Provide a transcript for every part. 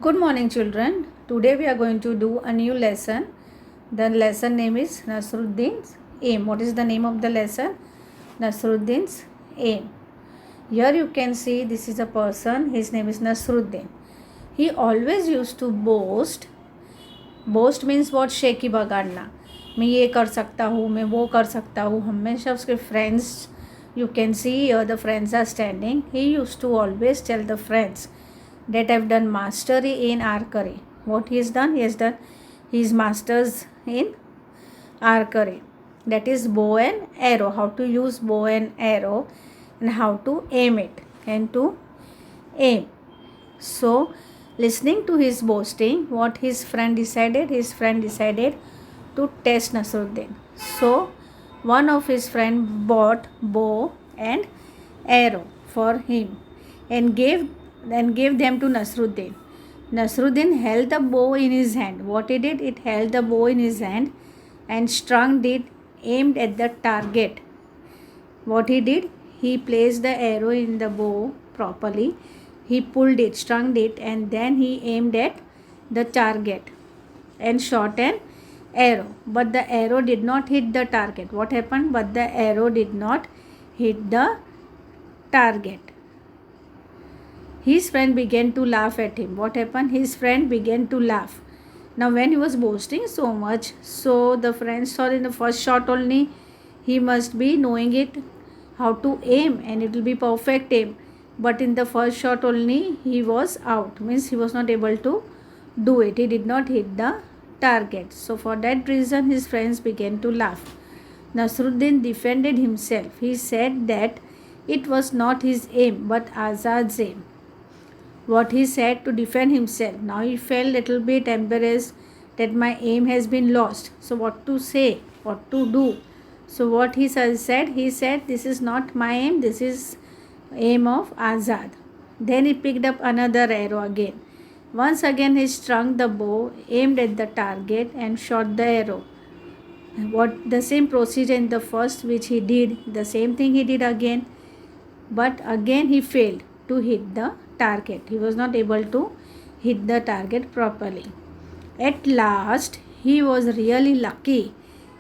Good morning, children. Today we are going to do a new lesson. The lesson name is Nasruddin's Aim. What is the name of the lesson? Nasruddin's Aim. Here you can see this is a person. His name is Nasruddin. He always used to boast. Boast means what? Shaky बगाड़ना. मैं ये कर सकता हूँ, मैं वो कर सकता हूँ. हमेशा उसके friends, you can see here the friends are standing. He used to always tell the friends that I've done mastery in archery. What he has done? He has done his masters in archery. That is bow and arrow. How to use bow and arrow and how to aim it and to aim. So, listening to his boasting, what his friend decided? His friend decided to test Nasruddin. So, one of his friend bought bow and arrow for him and gave them to Nasruddin. Nasruddin held the bow in his hand. What he did? It held the bow in his hand and strung it, aimed at the target. What he did? He placed the arrow in the bow properly. He pulled it, strung it, and then he aimed at the target and shot an arrow. But the arrow did not hit the target. What happened? But the arrow did not hit the target. His friend began to laugh at him. What happened? His friend began to laugh. Now when he was boasting so much, so the friends thought in the first shot only he must be knowing it how to aim and it will be perfect aim. But in the first shot only he was out. Means he was not able to do it. He did not hit the target. So for that reason his friends began to laugh. Nasruddin defended himself. He said that it was not his aim but Azad's aim. What he said to defend himself. Now he felt little bit embarrassed that my aim has been lost. So what to say? What to do? So what he said? He said this is not my aim. This is aim of Azad. Then he picked up another arrow again. Once again he strung the bow, aimed at the target and shot the arrow. What the same procedure in the first which he did. The same thing he did again. But again he failed to hit the target. He was not able to hit the target properly. At last he was really lucky.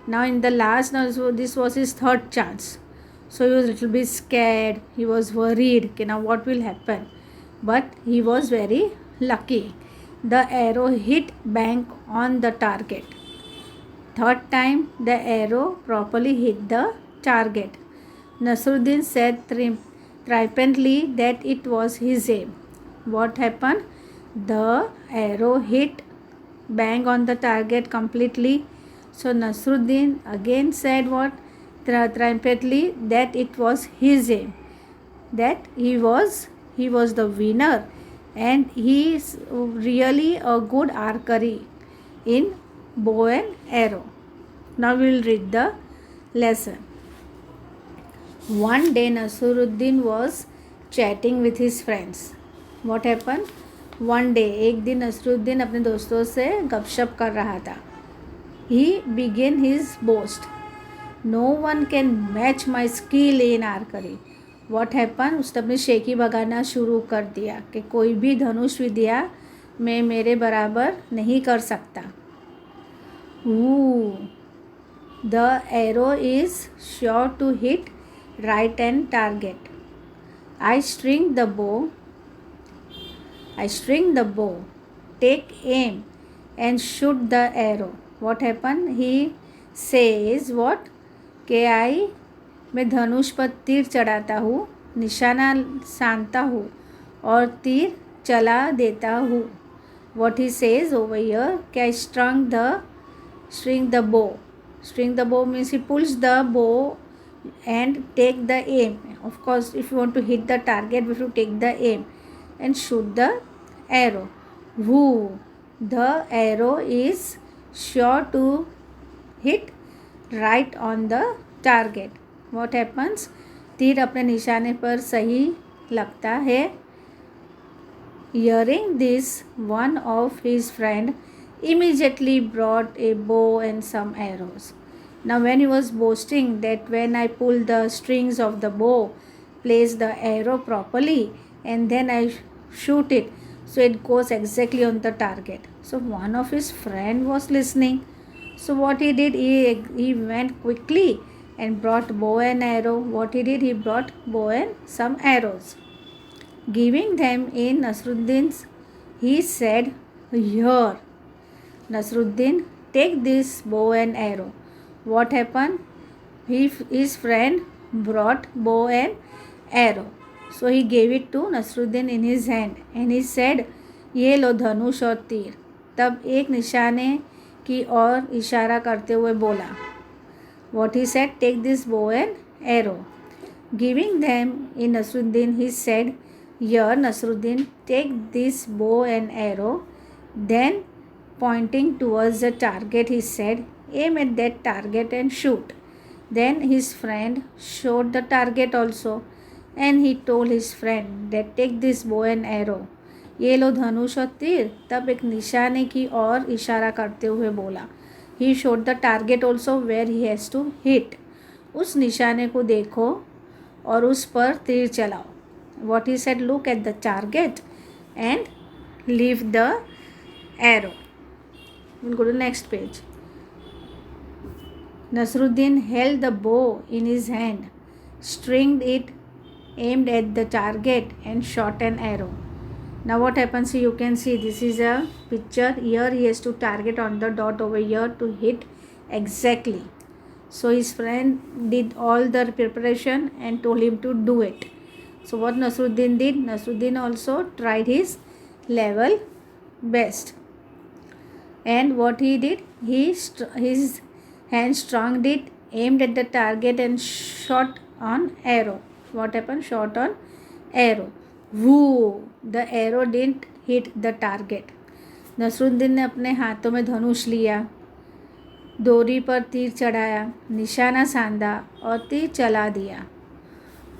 Now in the last, so this was his third chance. So he was a little bit scared. He was worried. Okay, now what will happen? But he was very lucky. The arrow hit bang on the target. Third time the arrow properly hit the target. Nasruddin said triumphantly that it was his aim. What happened? The arrow hit bang on the target completely. So Nasruddin again said what? Triumphantly that it was his aim. That he was the winner and he is really a good archery in bow and arrow. Now we will read the lesson. One day Nasruddin was chatting with his friends. What happened? One day, एक दिन नसरुद्दीन अपने दोस्तों से गपशप कर रहा था. He began his boast. No one can match my skill in archery. What happened? उसने अपनी शेकी भगाना शुरू कर दिया कि कोई भी धनुष विद्या में मेरे बराबर नहीं कर सकता. The arrow is sure to hit right and target. I string the bow, take aim and shoot the arrow. What happened? He says what? कि मैं धनुष पर तीर चढ़ाता हूँ, निशाना सानता हूँ और तीर चला देता हूँ. What he says over here? कि I string the bow. String the bow means he pulls the bow and take the aim. Of course, if you want to hit the target, we should take the aim and shoot the arrow. The arrow is sure to hit right on the target. What happens? तीर अपने निशाने पर सही लगता है. Hearing this, one of his friend immediately brought a bow and some arrows. Now when he was boasting that when I pull the strings of the bow, place the arrow properly and then I shoot it, so it goes exactly on the target. So one of his friend was listening. So what he did, he went quickly and brought bow and arrow. What he did, he brought bow and some arrows. Giving them in Nasruddin's, he said, "Here, Nasruddin, take this bow and arrow." What happened? His friend brought bow and arrow. So he gave it to Nasruddin in his hand and he said, "ये लो धनुष और तीर." तब एक निशाने की ओर इशारा करते हुए बोला. What he said, "Take this bow and arrow." Giving them in Nasruddin, he said, "Here, Nasruddin, take this bow and arrow." Then, pointing towards the target, he said, "Aim at that target and shoot." Then his friend showed the target also, and he told his friend that take this bow and arrow. ये लो धनुष और तीर. तब एक निशाने की ओर इशारा करते हुए बोला. He showed the target also where he has to hit. उस निशाने को देखो और उस पर तीर चलाओ. What he said, look at the target and leave the arrow. We'll go to the next page. Nasruddin held the bow in his hand, stringed it, aimed at the target and shot an arrow. Now what happens, you can see this is a picture. Here he has to target on the dot over here to hit exactly. So his friend did all the preparation and told him to do it. So what Nasruddin did, Nasruddin also tried his level best. And what he did, his hand stronged it, aimed at the target and shot on arrow. What happened? Shot on arrow. Woo! The arrow didn't hit the target. Nasruddin ने अपने हाथों में धनुष लिया, डोरी पर तीर चढ़ाया, निशाना साधा और तीर चला दिया.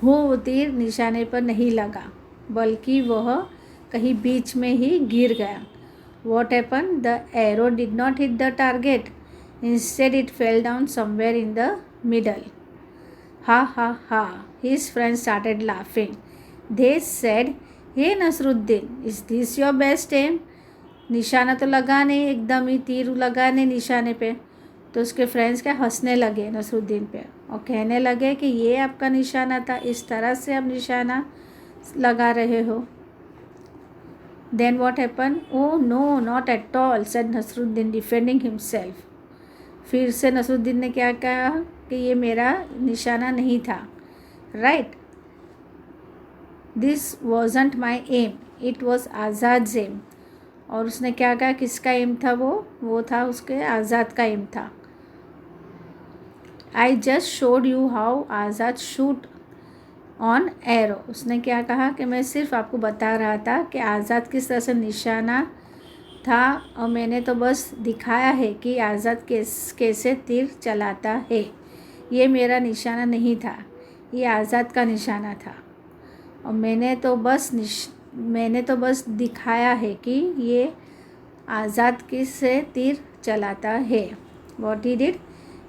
वो तीर निशाने पर नहीं लगा, बल्कि वह कहीं बीच में ही गिर गया. What happened? The arrow did not hit the target. Instead, it fell down somewhere in the middle. Ha ha ha! His friends started laughing. They said, "Hey Nasruddin, is this your best aim?" निशाना तो लगा नहीं, एकदम ही तीर लगा नहीं निशाने पे. तो उसके फ्रेंड्स क्या हंसने लगे नसरुद्दीन पे और कहने लगे कि ये आपका निशाना था, इस तरह से आप निशाना लगा रहे हो. Then what happened? Oh no, not at all, said Nasruddin, defending himself. फिर से नसरुद्दीन ने क्या कहा कि ये मेरा निशाना नहीं था. Right? This wasn't my aim. It was Azad aim. और उसने क्या कहा, किसका एम था वो था उसके आज़ाद का एम था. I just showed you how Azad shoot on arrow. उसने क्या कहा कि मैं सिर्फ आपको बता रहा था कि आज़ाद किस तरह से निशाना था और मैंने तो बस दिखाया है कि आज़ाद कैसे तीर चलाता है. ये मेरा निशाना नहीं था, ये आज़ाद का निशाना था और मैंने तो बस दिखाया है कि ये आज़ाद किससे तीर चलाता है. What he did?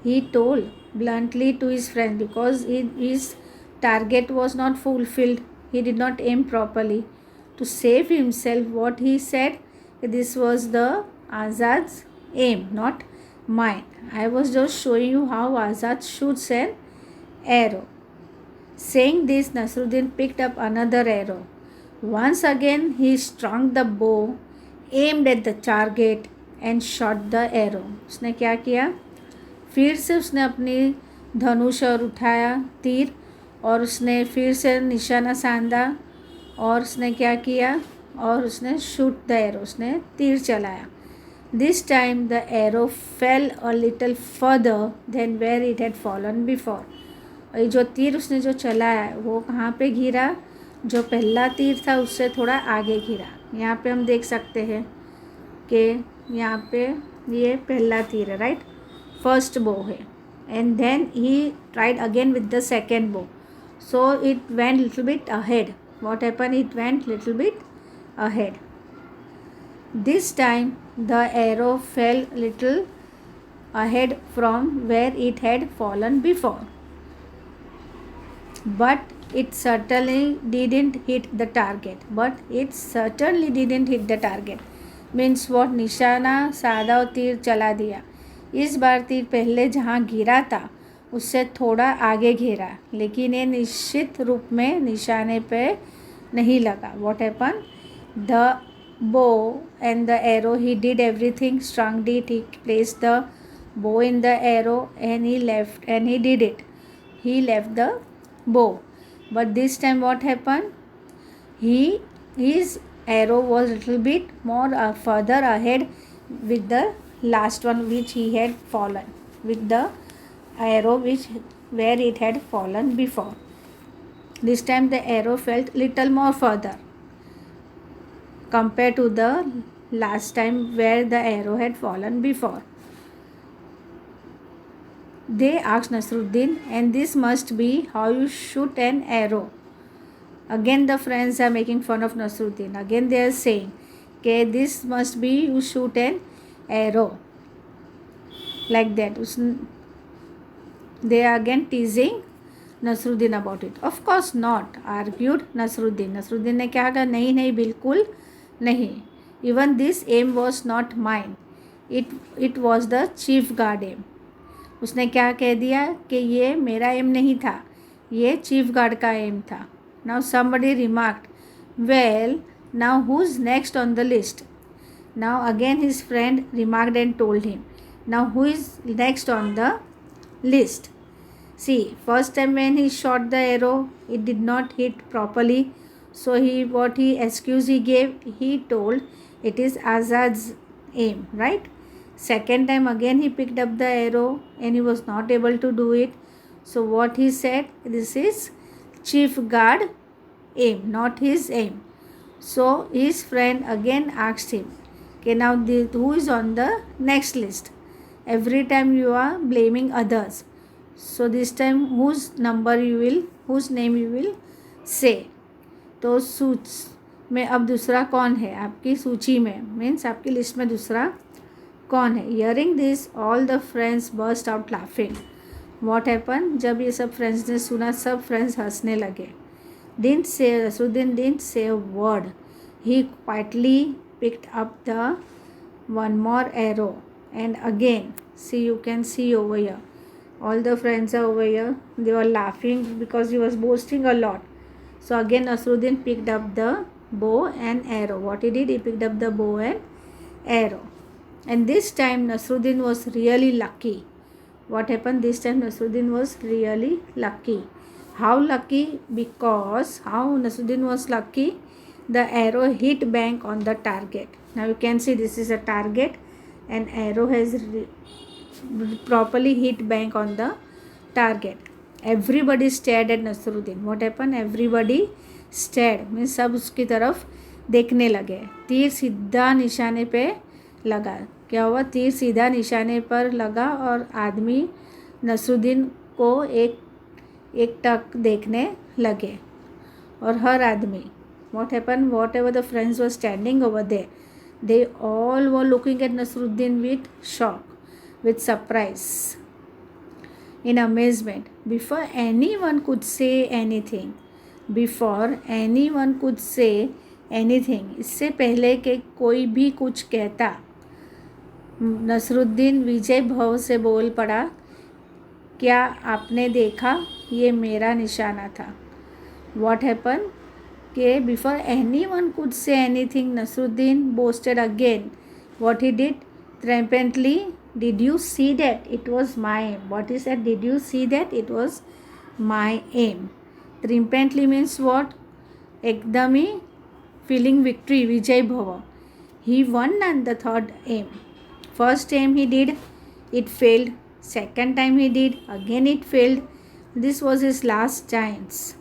He told bluntly to his friend because his target was not fulfilled. He did not aim properly. To save himself, what he said, this was the Azad's aim, not mine. I was just showing you how Azad shoots an arrow. Saying this, Nasruddin picked up another arrow. Once again, he strung the bow, aimed at the target and shot the arrow. उसने क्या किया, फिर से उसने अपनी धनुष और उठाया तीर और उसने फिर से निशाना साधा और उसने क्या किया और उसने शूट द एरो, उसने तीर चलाया. This time the arrow fell a little further than where it had fallen before. और ये जो तीर उसने जो चलाया वो कहाँ पे गिरा, जो पहला तीर था उससे थोड़ा आगे गिरा. यहाँ पे हम देख सकते हैं कि यहाँ पे ये पहला तीर है, राइट, फर्स्ट बो है. And then he tried again with the second bow. So it went little bit ahead. What happened? It went little bit ahead. This time the arrow fell little ahead from where it had fallen before. But It certainly didn't hit the target. But it certainly didn't hit the target. Means what निशाना सादा और तीर चला दिया. इस बार तीर पहले जहाँ गिरा था उससे थोड़ा आगे गिरा, लेकिन ये निश्चित रूप में निशाने पे नहीं लगा. What happen? The bow and the arrow, he did everything, strung it, he placed the bow in the arrow and he did it. He left the bow. But this time what happened? His arrow was little bit more further ahead with the last one which he had fallen, with the arrow where it had fallen before. This time the arrow felt little more further compared to the last time where the arrow had fallen before. They asked Nasruddin, and this must be how you shoot an arrow. Again the friends are making fun of Nasruddin. Again they are saying, okay, this must be you shoot an arrow. Like that. They are again teasing Nasruddin about it. Of course not, argued Nasruddin. Nasruddin ने क्या कहा? नहीं बिल्कुल नहीं. Even this aim was not mine. It was the chief guard aim. उसने क्या कह दिया कि ये मेरा एम नहीं था, ये चीफ गार्ड का एम था. Now somebody remarked, well, now who's next on the list? Now again his friend remarked and told him, now who is next on the list? See, first time when he shot the arrow, it did not hit properly. So excuse he gave, he told it is Azad's aim, right? Second time again he picked up the arrow and he was not able to do it. So what he said, this is chief guard aim, not his aim. So his friend again asked him, okay, now who is on the next list? Every time you are blaming others. So this time whose name you will say. तो में अब दूसरा कौन है आपकी सूची में, means आपकी लिस्ट में दूसरा कौन है? Hearing this, all the friends burst out laughing. What happened? जब ये सब फ्रेंड्स ने सुना, सब फ्रेंड्स हंसने लगे. Nasruddin didn't say a word. He quietly picked up the one more arrow, and again, see, you can see over here, all the friends are over here. They were laughing because he was boasting a lot. So again Nasruddin picked up the bow and arrow. What he did, he picked up the bow and arrow. And this time Nasruddin was really lucky. What happened? This time Nasruddin was really lucky. How lucky? Because how Nasruddin was lucky? The arrow hit bang on the target. Now you can see this is a target and arrow has properly hit bang on the target. Everybody stared at Nasruddin. What happened? Everybody stared. Means सब उसकी तरफ देखने लगे. तीर सीधा निशाने पे लगा. क्या हुआ? तीर सीधा निशाने पर लगा और आदमी नसरुद्दीन को एक टक देखने लगे. और हर आदमी, what happened? Whatever the friends were standing over there, they all were looking at Nasruddin with shock, with surprise, in amazement. Before anyone could say anything, इससे पहले कि कोई भी कुछ कहता, नसरुद्दीन विजय भाव से बोल पड़ा, क्या आपने देखा? ये मेरा निशाना था. What happened? कि before anyone could say anything, Nasruddin boasted again. What he did? Triumphantly, did you see that? It was my aim. What he said? Did you see that? It was my aim. Triumphantly means what? एकदम ही feeling victory, विजय भव. He won on the third aim. First aim he did, it failed. Second time he did, again it failed. This was his last chance.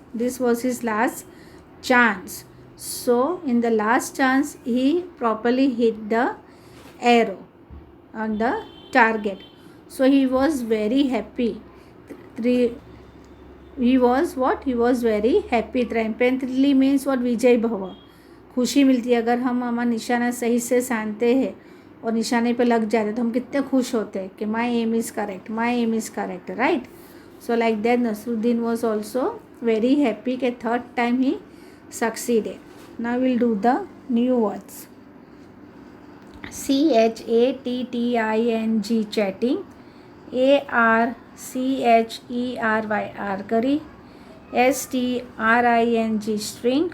So in the last chance, he properly hit the arrow on the target. So he was very happy. He was what? He was very happy. Triumphantly means what? विजय भव. खुशी मिलती है. अगर हम हमारा निशाना सही से सानते हैं और निशाने पे लग जाते तो हम कितने खुश होते हैं कि my aim is correct, right. So like that Nasruddin was also very happy that third time he succeeded. Now we'll do the new words. CHATTING chatting, ARCHERY archery, STRING string,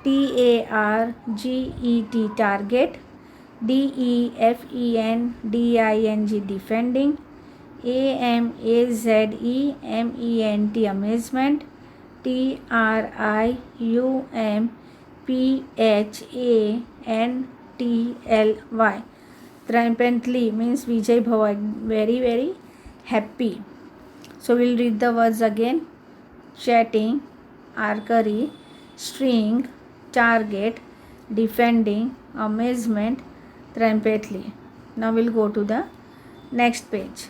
TARGET target, DEFENDING defending, AMAZEMENT amazement, TRIUMPHANTLY triumphantly means Vijay Bhava, very very happy. So we'll read the words again. Chatting, archery, string, target, defending, amazement, triumphantly. Now we'll go to the next page.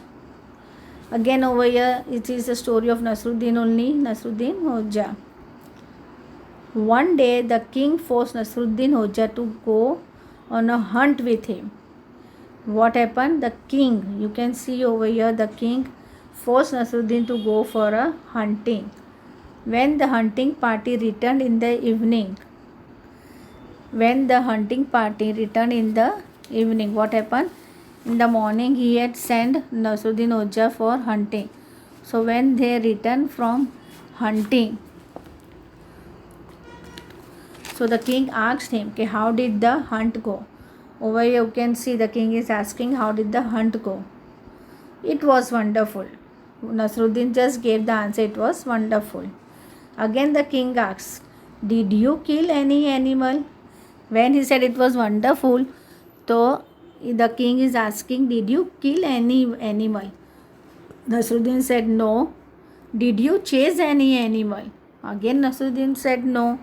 Again over here it is the story of Nasruddin only, Nasruddin Hoja. One day the king forced Nasruddin Hoja to go on a hunt with him. What happened? The king, you can see over here, the king forced Nasruddin to go for a hunting. When the hunting party returned in the evening, what happened? In the morning he had sent Nasruddin Hoja for hunting. So when they returned from hunting, so the king asked him, okay, how did the hunt go? Over here you can see the king is asking, how did the hunt go? It was wonderful. Nasruddin just gave the answer, it was wonderful. Again the king asks, did you kill any animal? When he said it was wonderful, so the king is asking, did you kill any animal? Nasruddin said no. Did you chase any animal? Again Nasruddin said no.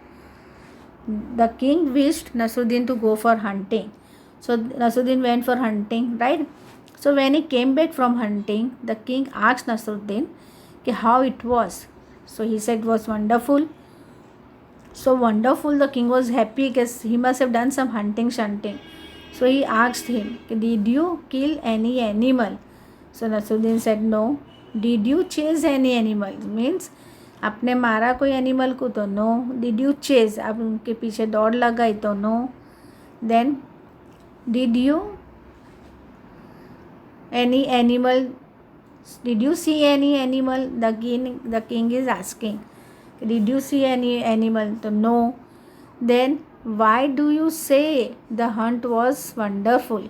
The king wished Nasruddin to go for hunting. So Nasruddin went for hunting, right? So when he came back from hunting, the king asked Nasruddin how it was. So he said it was wonderful. So wonderful, the king was happy because he must have done some hunting shunting. So he asked him, did you kill any animal? So Nasruddin said no. Did you chase any animal? Means आपने मारा कोई animal को तो no. Did you chase, आप उनके पीछे दौड़ लगाई तो no. Then did you any animal, did you see any animal? The king is asking, did you see any animal? तो no. Then why do you say the hunt was wonderful?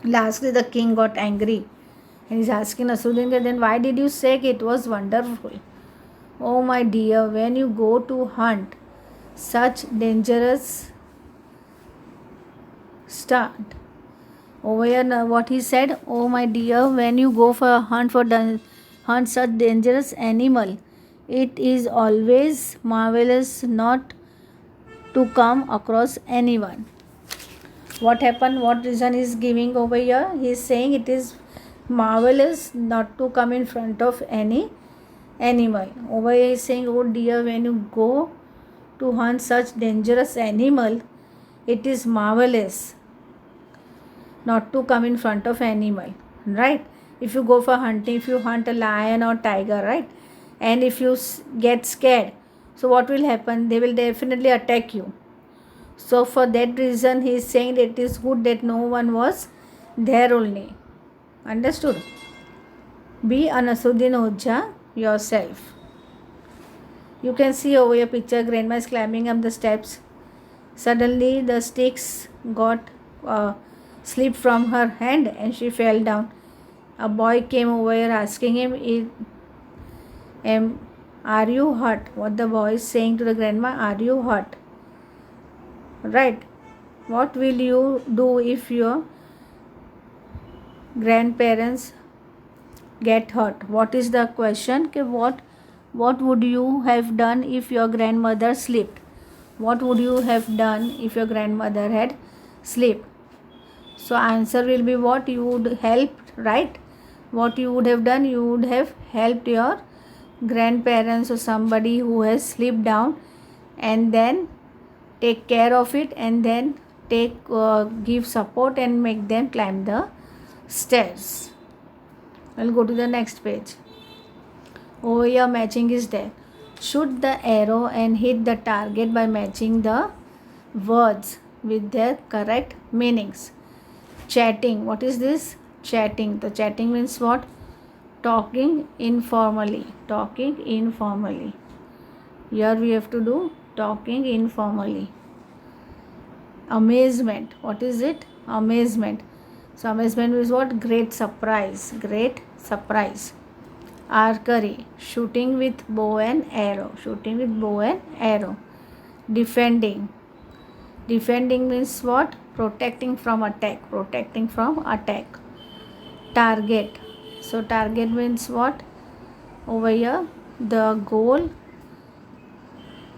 Lastly the king got angry and he's asking Nasruddin, then why did you say it was wonderful? Oh my dear, when you go to hunt such dangerous stunt. Over here what he said, oh my dear, when you go for a hunt such dangerous animal, it is always marvelous not to come across anyone. What happened? What reason is giving over here? He is saying it is marvelous not to come in front of any animal. Over here he is saying, oh dear, when you go to hunt such dangerous animal, it is marvelous not to come in front of animal, right? If you go for hunting, if you hunt a lion or tiger, right, and if you get scared, so what will happen? They will definitely attack you. So for that reason he is saying that it is good that no one was there only. Understood? Be a Nasruddin Hoja yourself. You can see over your picture, grandma is climbing up the steps. Suddenly the sticks got slipped from her hand and she fell down. A boy came over here asking him, are you hurt? What the boy is saying to the grandma, are you hurt? Right. What will you do if your grandparents get hurt? What is the question? What would you have done if your grandmother slipped? What would you have done if your grandmother had slipped? So answer will be what? You would help, right? What you would have done? You would have helped your grandparents or somebody who has slipped down, and then take care of it, and then give support and make them climb the stairs. I'll go to the next page. Over here matching is there. Shoot the arrow and hit the target by matching the words with their correct meanings. Chatting. What is this? Chatting. The chatting means what? Talking informally. Talking informally. Here we have to do talking informally. Amazement. What is it? Amazement. So amazement is what? Great surprise. Great surprise. Archery. Shooting with bow and arrow. Shooting with bow and arrow. Defending. Defending means what? Protecting from attack. Protecting from attack. Target. So target means what? Over here the goal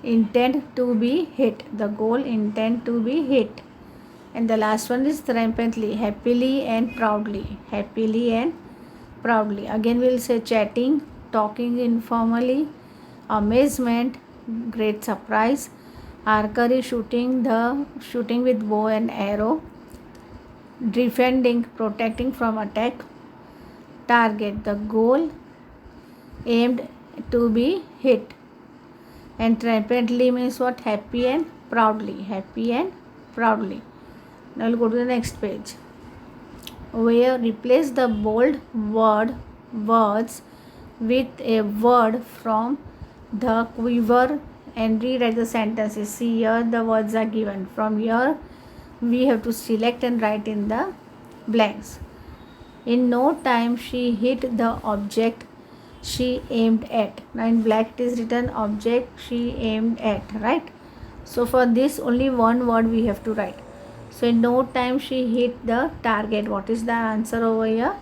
intend to be hit. The goal intend to be hit. And the last one is triumphantly, happily and proudly. Happily and proudly. Again we'll say chatting, talking informally, amazement, great surprise, archery, shooting with bow and arrow, defending, protecting from attack, target, the goal aimed to be hit, and triumphantly means what? Happy and proudly. Happy and proudly. Now we'll go to the next page. Over here, replace the bold words with a word from the quiver and rewrite the sentences. See, here the words are given. From here we have to select and write in the blanks. In no time she hit the object she aimed at. Now in black it is written object she aimed at, right? So for this only one word we have to write. So in no time she hit the target. What is the answer over here?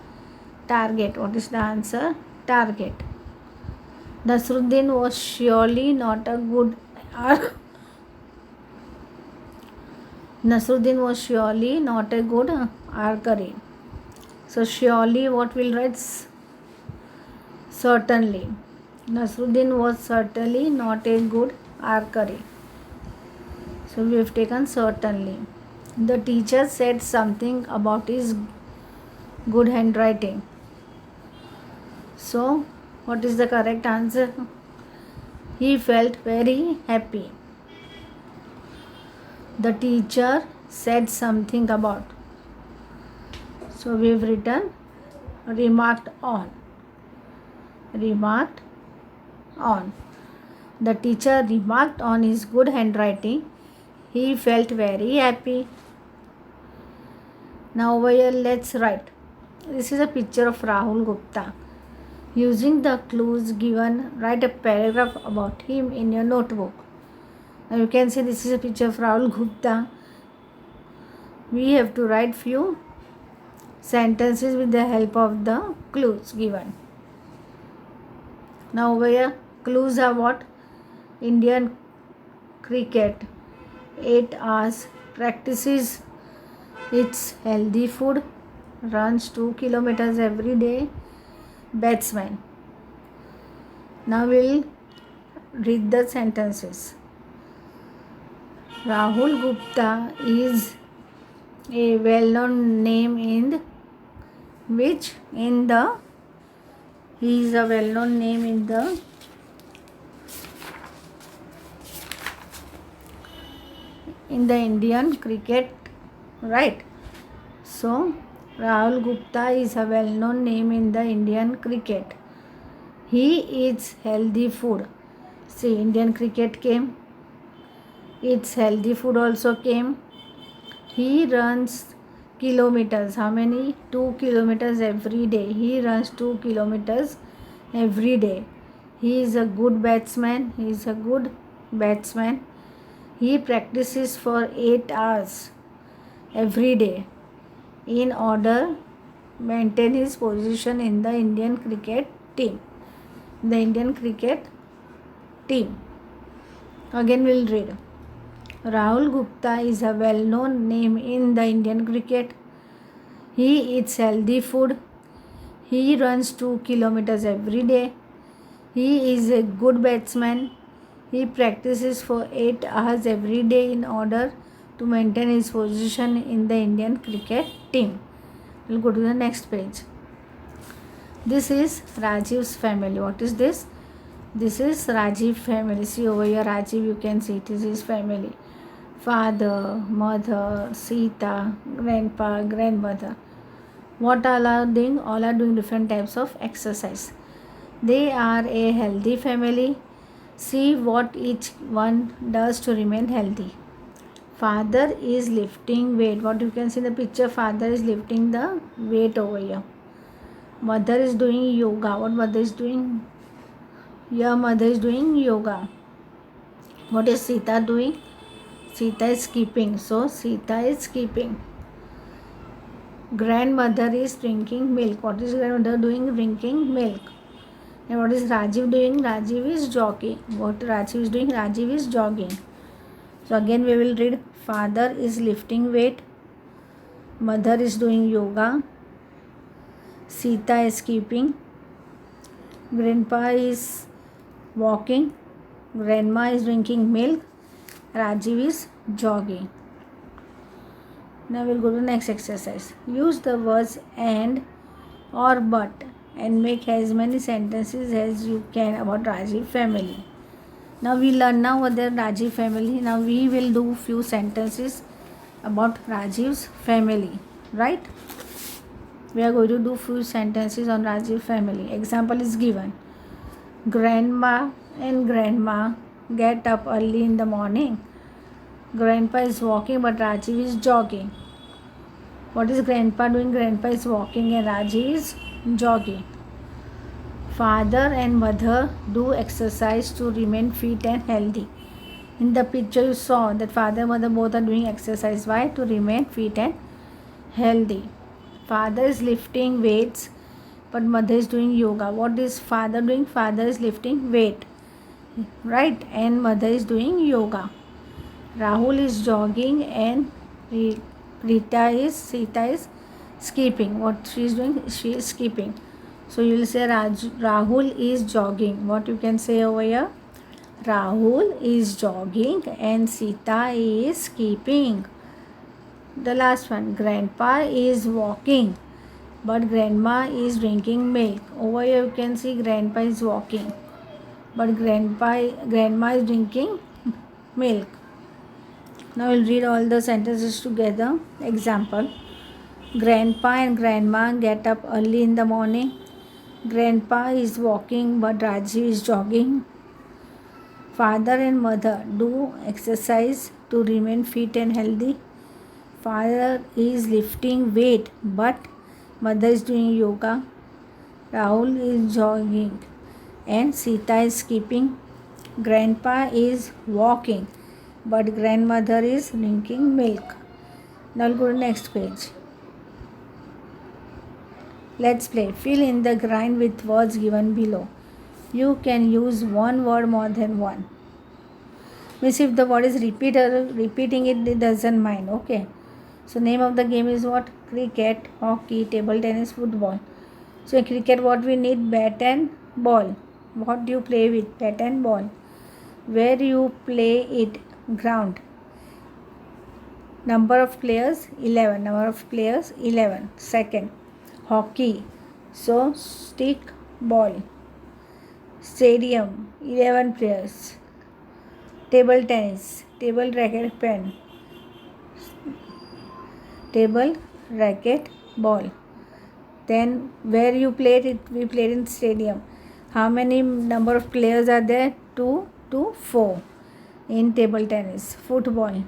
Target. What is the answer? Target. Nasruddin was surely not a good Nasruddin was surely not a good archery. So surely what will write? Certainly. Nasruddin was certainly not a good archery. So we have taken certainly. The teacher said something about his good handwriting. So what is the correct answer? He felt very happy. The teacher said something about. So we have written remarked on. Remarked on. The teacher remarked on his good handwriting. He felt very happy. Now over here let's write. This is a picture of Rahul Gupta. Using the clues given, write a paragraph about him in your notebook. Now you can see this is a picture of Rahul Gupta. We have to write few sentences with the help of the clues given. Now over here clues are what? Indian cricket, 8 hours, practices its healthy food, runs 2 kilometers every day, batsman. Now we'll read the sentences. Rahul Gupta is a well-known name in which? He is a well-known name in the Indian cricket, right? So Rahul Gupta is a well-known name in the Indian cricket. He eats healthy food. See, Indian cricket came. Eats healthy food also came. He runs kilometers. How many? 2 kilometers every day. He runs 2 kilometers every day. He is a good batsman. He practices for 8 hours every day in order to maintain his position in the Indian cricket team. Again we'll read. Rahul Gupta is a well-known name in the Indian cricket. He eats healthy food. He runs 2 kilometers every day. He is a good batsman. He practices for 8 hours every day in order to maintain his position in the Indian cricket team. We'll go to the next page. This is Rajiv's family. What is this? This is Rajiv family. See over here, Rajiv, you can see it is his family. Father, mother, Sita, grandpa, grandmother. What all are doing? All are doing different types of exercise. They are a healthy family. See what each one does to remain healthy. Father is lifting weight. What you can see in the picture, father is lifting the weight over here. Mother is doing yoga. What mother is doing? Your mother is doing yoga. What is Sita doing? Sita is skipping. So Sita is skipping. Grandmother is drinking milk. What is grandmother doing? Drinking milk. And what is Rajiv doing? Rajiv is jogging. What Rajiv is doing? Rajiv is jogging. So again we will read. Father is lifting weight. Mother is doing yoga. Sita is skipping. Grandpa is walking. Grandma is drinking milk. Rajiv is jogging. Now we'll go to the next exercise. Use the words and or but and make as many sentences as you can about Rajiv family. Now we learn now what the Rajiv family. Now we will do few sentences about Rajiv's family, right? We are going to do few sentences on Rajiv family. Example is given. Grandma and grandma get up early in the morning. Grandpa is walking but Rajiv is jogging. What is grandpa doing? Grandpa is walking and Rajiv is jogging. Father and mother do exercise to remain fit and healthy. In the picture you saw that father and mother both are doing exercise. Why? To remain fit and healthy. Father is lifting weights but mother is doing yoga. What is father doing? Father is lifting weight, right? And mother is doing yoga. Rahul is jogging and Sita is skipping. What she is doing? She is skipping. So you will say Rahul is jogging. What you can say over here? Rahul is jogging and Sita is skipping. The last one, grandpa is walking but grandma is drinking milk. Over here you can see grandpa is walking but grandma is drinking milk. Now we'll read all the sentences together. Example. Grandpa and grandma get up early in the morning. Grandpa is walking but Rajiv is jogging. Father and mother do exercise to remain fit and healthy. Father is lifting weight but mother is doing yoga. Rahul is jogging and Sita is skipping. Grandpa is walking but grandmother is drinking milk. Now we'll go to the next page. Let's play. Fill in the grind with words given below. You can use one word more than one. Means if the word is repeating it doesn't mind. Okay. So name of the game is what? Cricket, hockey, table tennis, football. So in cricket what we need? Bat and ball. What do you play with? Bat and ball. Where you play it? Ground. Number of players? 11. Number of players? 11. Second. Hockey. So stick, ball. Stadium. 11 players. Table tennis. Table, racket, pen. Table, racket, ball. Then where you played it? We played in stadium. How many number of players are there? 2 to 4 in table tennis. Football.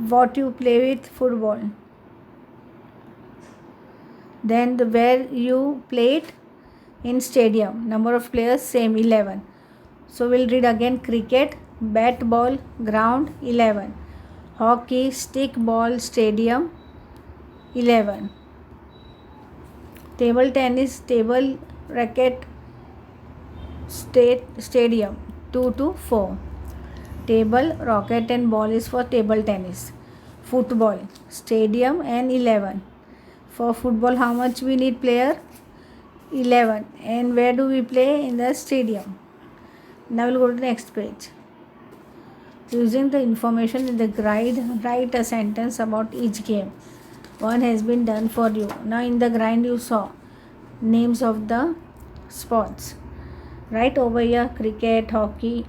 What you play with? Football. Then where you played? In stadium. Number of players same, 11. So we'll read again. Cricket, bat, ball, ground, 11. Hockey, stick, ball, stadium, 11. Table tennis, table, racket, stadium, 2 to 4. Table, racket and ball is for table tennis. Football, stadium and 11. For football how much we need player? 11. And where do we play? In the stadium. Now we'll go to the next page. Using the information in the guide, write a sentence about each game. One has been done for you. Now in the grind you saw names of the sports. right? Over here, cricket, hockey.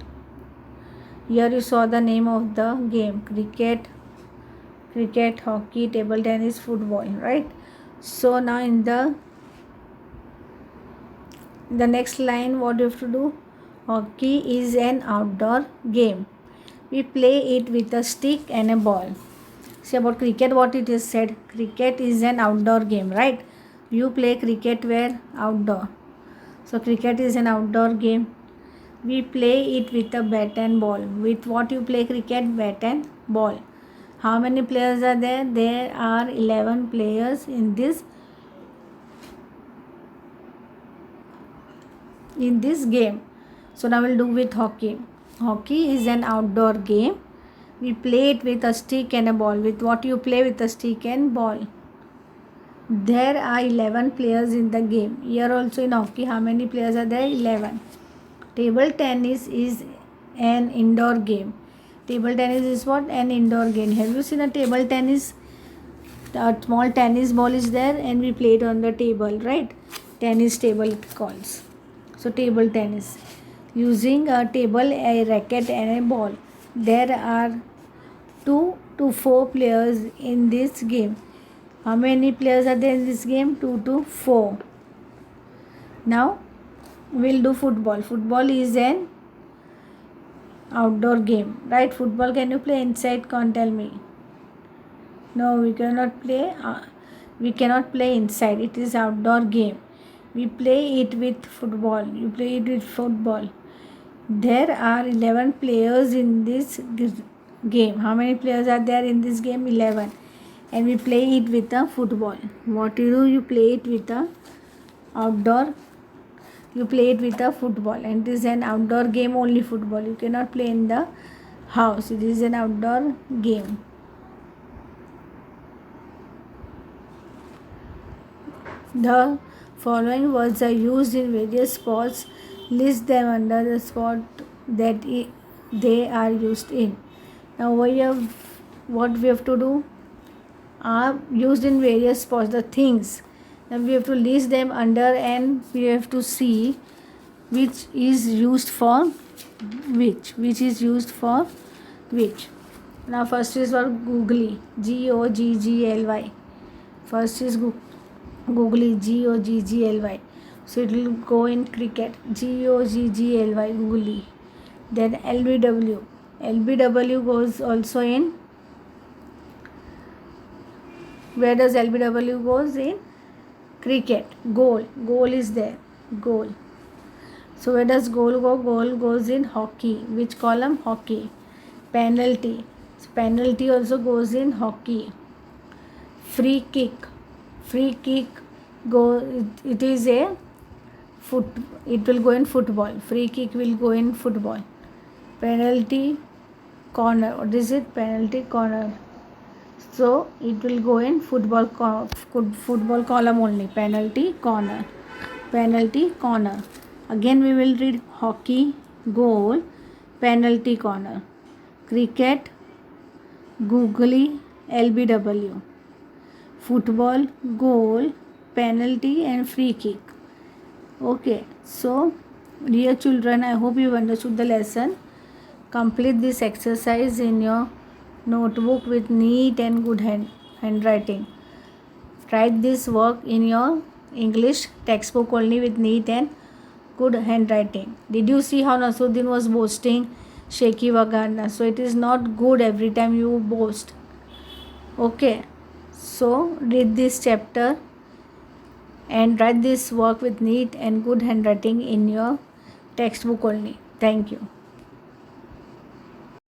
Here you saw the name of the game: cricket, hockey, table tennis, football, right? So now in the next line, what you have to do? Hockey is an outdoor game. We play it with a stick and a ball. See about cricket, what it is said. Cricket is an outdoor game, right? You play cricket where? Outdoor. So cricket is an outdoor game. We play it with a bat and ball. With what you play cricket? Bat and ball. How many players are there? There are 11 players in this game. So now we'll do with hockey. Hockey is an outdoor game. We play it with a stick and a ball. With what you play? With a stick and ball. There are 11 players in the game. Here also in hockey, how many players are there? 11. Table tennis is an indoor game. Table tennis is what? An indoor game. Have you seen a table tennis? A small tennis ball is there and we play it on the table, right? Tennis table it calls. So table tennis. Using a table, a racket and a ball. There are 2 to 4 players in this game. How many players are there in this game? 2 to 4. Now we'll do football. Football is an outdoor game, right? Football, can you play inside? Can't tell me. No, we cannot play. We cannot play inside. It is outdoor game. We play it with football. You play it with football. There are 11 players in this game. How many players are there in this game? 11. And we play it with a football. What you do? You play it with a outdoor. You play it with a football. And it is an outdoor game, only football. You cannot play in the house. It is an outdoor game. The following words are used in various sports. List them under the sport that they are used in. Now over here, what we have to do? Are used in various sports, the things. Now we have to list them under and we have to see which is used for which. Which is used for which. Now first is for googly. Goggly. First is googly. Goggly. So it will go in cricket. Goggly. Googly. Then LBW. LBW goes also in. Where does LBW goes? In cricket. Goal. Goal is there. Goal. So where does goal go? Goal goes in hockey. Which column? Hockey. Penalty. So penalty also goes in hockey. Free kick. Free kick it is a it will go in football. Free kick will go in football. Penalty corner. What is it? Penalty corner. So it will go in football column only. Penalty corner. Penalty corner. Again we will read hockey, goal, penalty corner. Cricket, googly, LBW. Football, goal, penalty and free kick. Okay, so dear children, I hope you understood the lesson. Complete this exercise in your notebook with neat and good handwriting. Write this work in your English textbook only with neat and good handwriting. Did you see how Nasruddin was boasting shaky Wagarna? So it is not good every time you boast. Okay, so read this chapter and write this work with neat and good handwriting in your textbook only. Thank you.